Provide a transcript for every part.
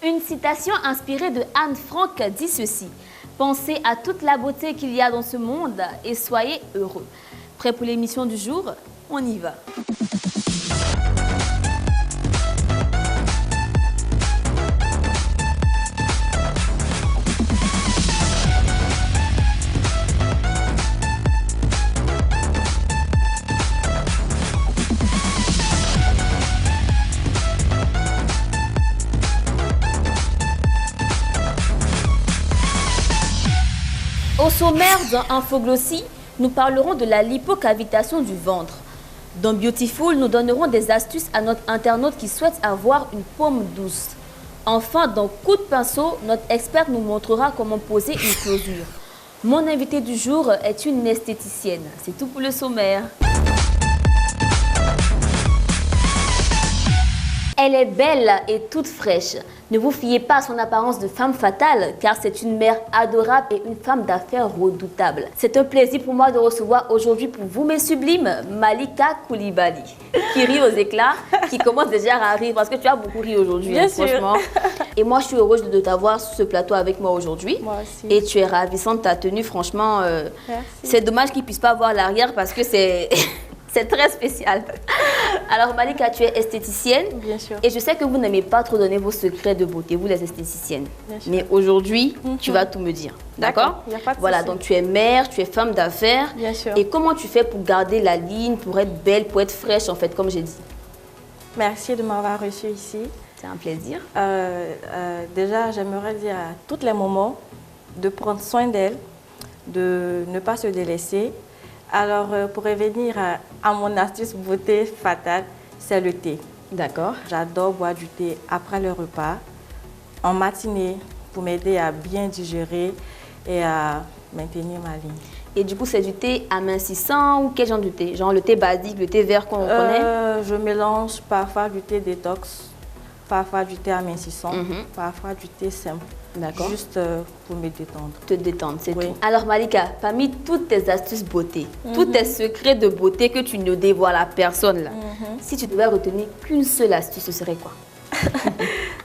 Une citation inspirée de Anne Frank dit ceci: « Pensez à toute la beauté qu'il y a dans ce monde et soyez heureux. » Prêt pour l'émission du jour? On y va. Au sommaire dans Infoglossie, nous parlerons de la lipocavitation du ventre. Dans Beautiful, nous donnerons des astuces à notre internaute qui souhaite avoir une paume douce. Enfin, dans Coup de pinceau, notre expert nous montrera comment poser une closure. Mon invité du jour est une esthéticienne. C'est tout pour le sommaire. Elle est belle et toute fraîche. Ne vous fiez pas à son apparence de femme fatale, car c'est une mère adorable et une femme d'affaires redoutable. C'est un plaisir pour moi de recevoir aujourd'hui pour vous, mes sublimes, Malika Coulibaly, qui rit aux éclats, qui commence déjà à rire, parce que tu as beaucoup ri aujourd'hui, hein, franchement. Et moi, je suis heureuse de t'avoir sur ce plateau avec moi aujourd'hui. Moi aussi. Et tu es ravissante, ta tenue, franchement. C'est dommage qu'ils ne puissent pas voir l'arrière, parce que c'est... C'est très spécial. Alors Malika, tu es esthéticienne. Bien sûr. Et je sais que vous n'aimez pas trop donner vos secrets de beauté, vous les esthéticiennes. Bien sûr. Mais aujourd'hui, tu vas tout me dire. D'accord? Il n'y a pas de Voilà, souci. donc tu es mère, tu es femme d'affaires. Bien sûr. Et comment tu fais pour garder la ligne, pour être belle, pour être fraîche en fait, comme j'ai dit? Merci de m'avoir reçue ici. C'est un plaisir. Déjà, j'aimerais dire à toutes les mamans de prendre soin d'elles, de ne pas se délaisser. Alors, pour revenir à mon astuce beauté fatale, c'est le thé. D'accord. J'adore boire du thé après le repas, en matinée, pour m'aider à bien digérer et à maintenir ma ligne. Et du coup, c'est du thé amincissant ou quel genre de thé? Genre le thé basique, le thé vert qu'on connaît? Je mélange parfois du thé détox, parfois du thé amincissant, parfois du thé simple. D'accord. Juste pour me détendre. Te détendre, c'est Oui. tout. Alors Malika, parmi toutes tes astuces beauté, tous tes secrets de beauté que tu ne dévoiles à personne là, si tu devais retenir qu'une seule astuce, ce serait quoi?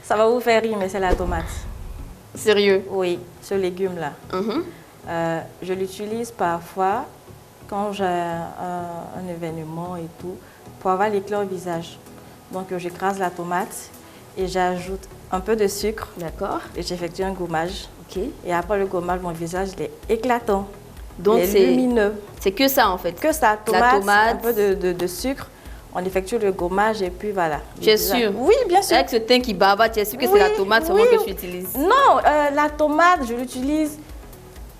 Ça va vous faire rire, mais c'est la tomate. Sérieux? Oui, ce légume-là. Je l'utilise parfois quand j'ai un événement et tout, pour avoir l'éclat au visage. Donc j'écrase la tomate et j'ajoute un peu de sucre. D'accord. Et j'effectue un gommage. Ok. Et après le gommage, mon visage il est éclatant. Donc il est lumineux. C'est que ça en fait. Que ça, La tomate, tomate. un peu de sucre. On effectue le gommage et puis voilà. Tu es sûre? Oui, bien sûr. Avec ce teint qui bava, tu es sûre que c'est la tomate seulement que tu utilises? Non, la tomate, je l'utilise,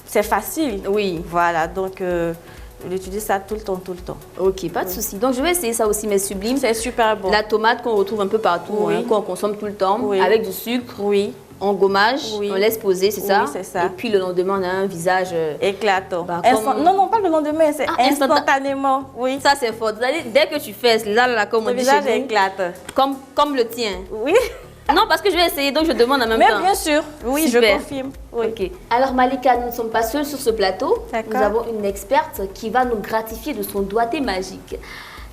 c'est facile. Oui. Voilà, donc je l'utilise ça tout le temps, tout le temps. Ok, pas de souci. Donc je vais essayer ça aussi, mes sublimes. C'est super bon. La tomate qu'on retrouve un peu partout, Oui. hein, qu'on consomme tout le temps, Oui. avec du sucre, Oui, en gommage, Oui. on laisse poser, c'est Oui, ça? c'est ça. Et puis le lendemain, on a un visage... éclatant. Bah, Non, non, pas le lendemain, c'est Ah, instantanément. Oui, Ça, c'est fort. Dès que tu fais là, comme on le dit visage chez nous, éclate. comme le tien. Oui, Non, parce que je vais essayer, donc je demande en même mais temps. bien sûr. Oui, Super. je confirme. Oui. Ok. Alors Malika, nous ne sommes pas seuls sur ce plateau. D'accord. Nous avons une experte qui va nous gratifier de son doigté magique.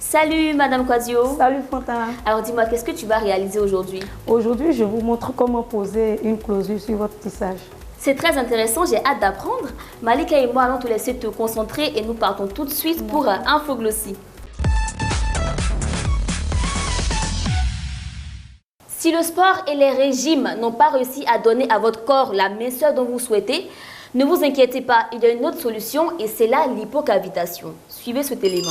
Salut Madame Quasio. Salut Fanta. Alors dis-moi, qu'est-ce que tu vas réaliser aujourd'hui? Aujourd'hui, je vous montre comment poser une closure sur votre tissage. C'est très intéressant, j'ai hâte d'apprendre. Malika et moi allons te laisser te concentrer et nous partons tout de suite pour Infoglossie. Si le sport et les régimes n'ont pas réussi à donner à votre corps la minceur dont vous souhaitez, ne vous inquiétez pas, il y a une autre solution et c'est la lipocavitation. Suivez cet élément.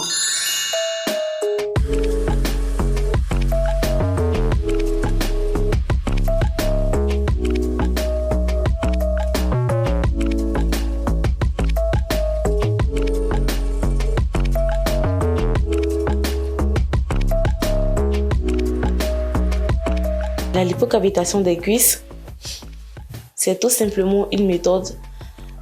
La lipocavitation des cuisses, c'est tout simplement une méthode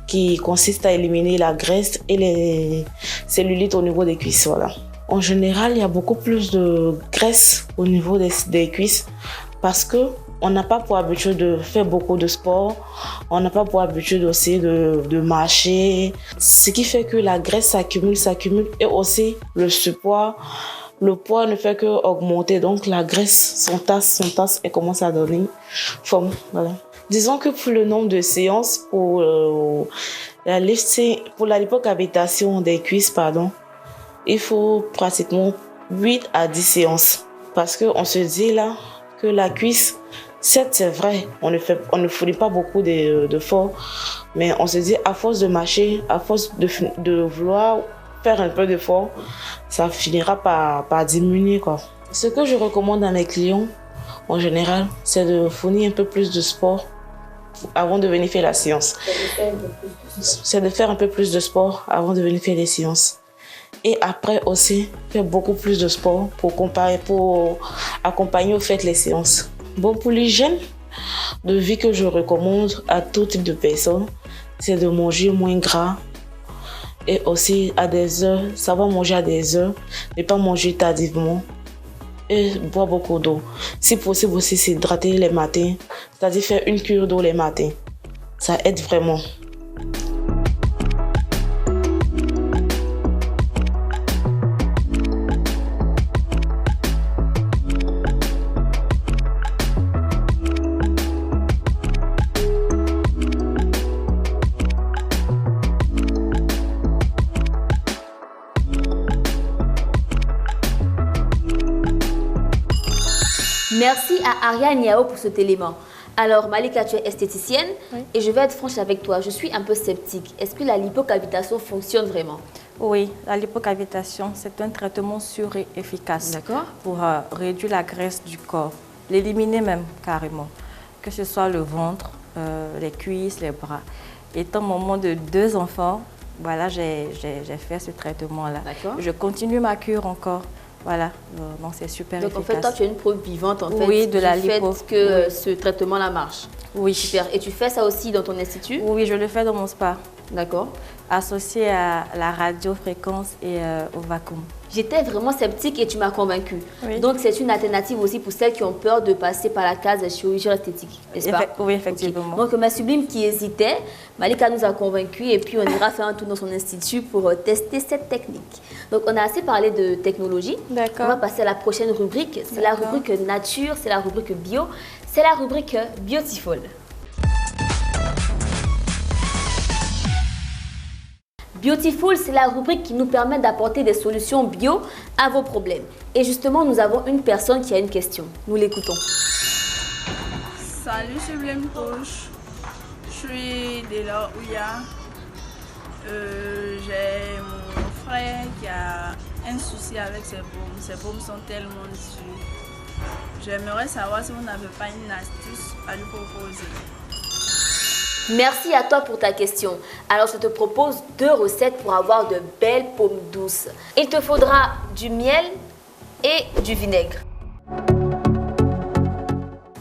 qui consiste à éliminer la graisse et les cellulites au niveau des cuisses. Voilà. En général, il y a beaucoup plus de graisse au niveau des cuisses parce qu'on n'a pas pour habitude de faire beaucoup de sport, on n'a pas pour habitude aussi de marcher, ce qui fait que la graisse s'accumule et aussi le surpoids le poids ne fait qu'augmenter. Donc la graisse s'entasse et commence à donner forme. Voilà. Disons que pour le nombre de séances pour la lipocavitation des cuisses, il faut pratiquement 8 à 10 séances. Parce qu'on se dit là que la cuisse, certes c'est vrai, on ne fournit pas beaucoup d'efforts, mais on se dit à force de marcher, à force de vouloir faire un peu d'effort, ça finira par diminuer, quoi. Ce que je recommande à mes clients, en général, c'est de fournir un peu plus de sport avant de venir faire la séance. C'est de faire un peu plus de sport avant de venir faire les séances. Et après aussi, faire beaucoup plus de sport pour accompagner au fait les séances. Bon, pour l'hygiène de vie que je recommande à tout type de personnes, c'est de manger moins gras et aussi à des heures, savoir manger à des heures, ne pas manger tardivement et boire beaucoup d'eau. Si possible aussi, s'hydrater les matins, c'est-à-dire faire une cure d'eau les matins. Ça aide vraiment. Merci à Ariane Niao pour cet élément. Alors Malika, tu es esthéticienne et je vais être franche avec toi, je suis un peu sceptique. Est-ce que la lipocavitation fonctionne vraiment? Oui, la lipocavitation, c'est un traitement sûr et efficace pour réduire la graisse du corps, l'éliminer même carrément, que ce soit le ventre, les cuisses, les bras. Étant maman de 2 enfants, voilà, j'ai fait ce traitement-là. Je continue ma cure encore. Voilà, donc c'est super efficace. Donc en fait, toi, tu es une preuve vivante en fait, oui, de la lipo. que ce traitement-là marche. Oui. Super. Et tu fais ça aussi dans ton institut? Oui, je le fais dans mon spa. D'accord. Associé à la radiofréquence et au vacuum. J'étais vraiment sceptique et tu m'as convaincue. Oui. Donc c'est une alternative aussi pour celles qui ont peur de passer par la case chirurgie esthétique, n'est-ce pas? Oui, effectivement. Okay. Donc ma sublime qui hésitait, Malika nous a convaincus et puis on ira faire un tour dans son institut pour tester cette technique. Donc on a assez parlé de technologie. D'accord. On va passer à la prochaine rubrique. C'est la rubrique nature, c'est la rubrique bio, c'est la rubrique Beautiful. Beautiful, c'est la rubrique qui nous permet d'apporter des solutions bio à vos problèmes. Et justement, nous avons une personne qui a une question. Nous l'écoutons. Salut Sublime Touche, je suis de la Ouya. J'ai mon frère qui a un souci avec ses paumes. Ses paumes sont tellement dures. J'aimerais savoir si vous n'avez pas une astuce à lui proposer. Merci à toi pour ta question. Alors, je te propose 2 recettes pour avoir de belles paumes douces. Il te faudra du miel et du vinaigre.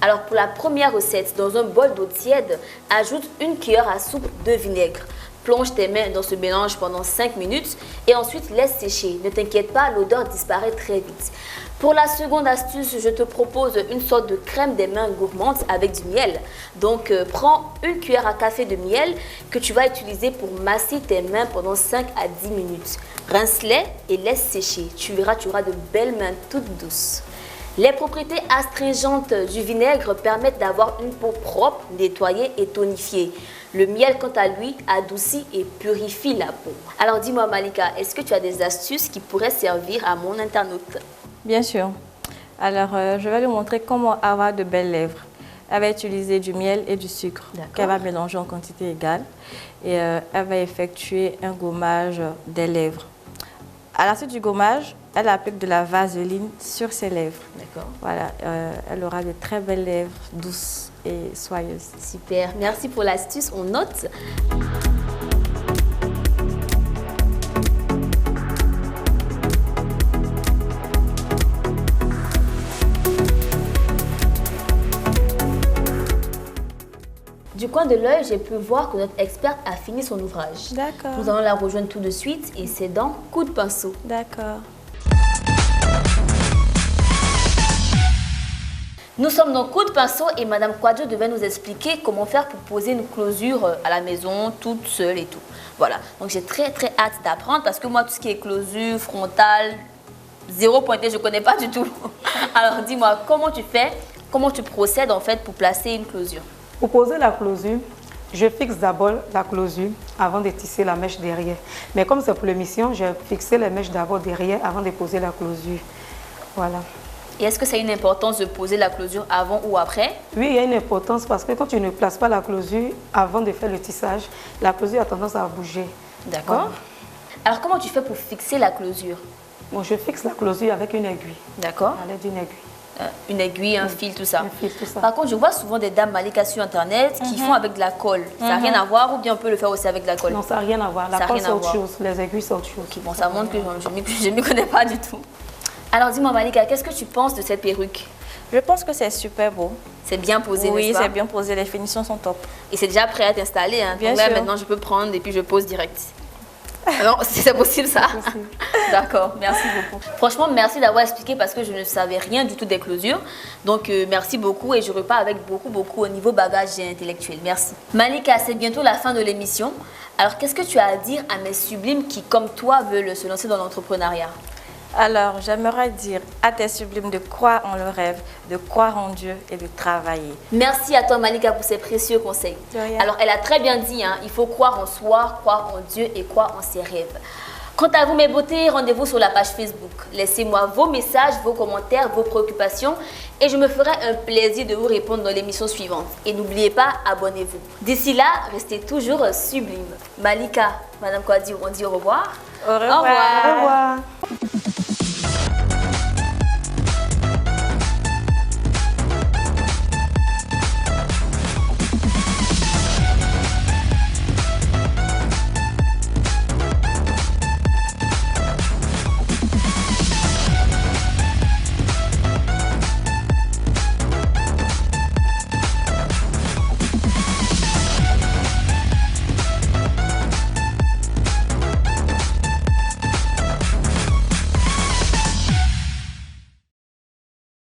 Alors, pour la première recette, dans un bol d'eau tiède, ajoute 1 cuillère à soupe de vinaigre. Plonge tes mains dans ce mélange pendant 5 minutes et ensuite laisse sécher. Ne t'inquiète pas, l'odeur disparaît très vite. Pour la seconde astuce, je te propose une sorte de crème des mains gourmande avec du miel. Donc, prends 1 cuillère à café de miel que tu vas utiliser pour masser tes mains pendant 5 à 10 minutes. Rince-les et laisse sécher. Tu verras, tu auras de belles mains toutes douces. Les propriétés astringentes du vinaigre permettent d'avoir une peau propre, nettoyée et tonifiée. Le miel, quant à lui, adoucit et purifie la peau. Alors dis-moi Malika, est-ce que tu as des astuces qui pourraient servir à mon internaute? Bien sûr. Alors, je vais lui montrer comment avoir de belles lèvres. Elle va utiliser du miel et du sucre qu'elle va mélanger en quantité égale. Et elle va effectuer un gommage des lèvres. À la suite du gommage, elle applique de la vaseline sur ses lèvres. D'accord. Voilà, elle aura de très belles lèvres douces et soyeuses. Super, merci pour l'astuce, on note. Du coin de l'œil, j'ai pu voir que notre experte a fini son ouvrage. D'accord. Nous allons la rejoindre tout de suite et c'est dans Coup de pinceau. D'accord. Nous sommes dans Coup de pinceau et Madame Kwadjo devait nous expliquer comment faire pour poser une closure à la maison, toute seule et tout. Voilà, donc j'ai très hâte d'apprendre parce que moi, tout ce qui est closure, frontale, Zéro pointé, je ne connais pas du tout. Alors dis-moi, comment tu fais, comment tu procèdes en fait pour placer une closure? Pour poser la closure, je fixe d'abord la closure avant de tisser la mèche derrière. Mais comme c'est pour l'émission, j'ai fixé les mèches d'abord derrière avant de poser la closure. Voilà. Et est-ce que ça a une importance de poser la closure avant ou après? Oui, il y a une importance parce que quand tu ne places pas la closure avant de faire le tissage, la closure a tendance à bouger. D'accord. Voilà. Alors comment tu fais pour fixer la closure? Bon, je fixe la closure avec une aiguille. D'accord. À l'aide d'une aiguille. Une aiguille, un fil, tout ça. Un fil, tout ça. Par contre, je vois souvent des dames Malika sur Internet qui font avec de la colle. Ça n'a rien à voir ou bien on peut le faire aussi avec de la colle? Non, ça n'a rien à voir. La Ça a colle, rien c'est à autre voir. chose. Les aiguilles, c'est autre chose. Ok, bon, ça montre que je ne m'y connais pas du tout. Alors dis-moi Malika, qu'est-ce que tu penses de cette perruque? Je pense que c'est super beau. C'est bien posé, Oui, n'est-ce pas? c'est bien posé, les finitions sont top. Et c'est déjà prêt à t'installer. Hein. Bien Donc là, sûr. maintenant, je peux prendre et puis je pose direct. Alors, si c'est possible ça? D'accord, merci beaucoup. Franchement, merci d'avoir expliqué parce que je ne savais rien du tout des closures. Donc, merci beaucoup et je repars avec beaucoup au niveau bagage intellectuel. Merci. Malika, c'est bientôt la fin de l'émission. Alors, qu'est-ce que tu as à dire à mes sublimes qui, comme toi, veulent se lancer dans l'entrepreneuriat? Alors, j'aimerais dire à tes sublimes de croire en le rêve, de croire en Dieu et de travailler. Merci à toi Malika pour ces précieux conseils. De rien. Alors elle a très bien dit, hein, il faut croire en soi, croire en Dieu et croire en ses rêves. Quant à vous mes beautés, rendez-vous sur la page Facebook. Laissez-moi vos messages, vos commentaires, vos préoccupations et je me ferai un plaisir de vous répondre dans l'émission suivante. Et n'oubliez pas, abonnez-vous. D'ici là, restez toujours sublimes. Malika, Madame Kouadio, on dit au revoir. Au revoir. Au revoir.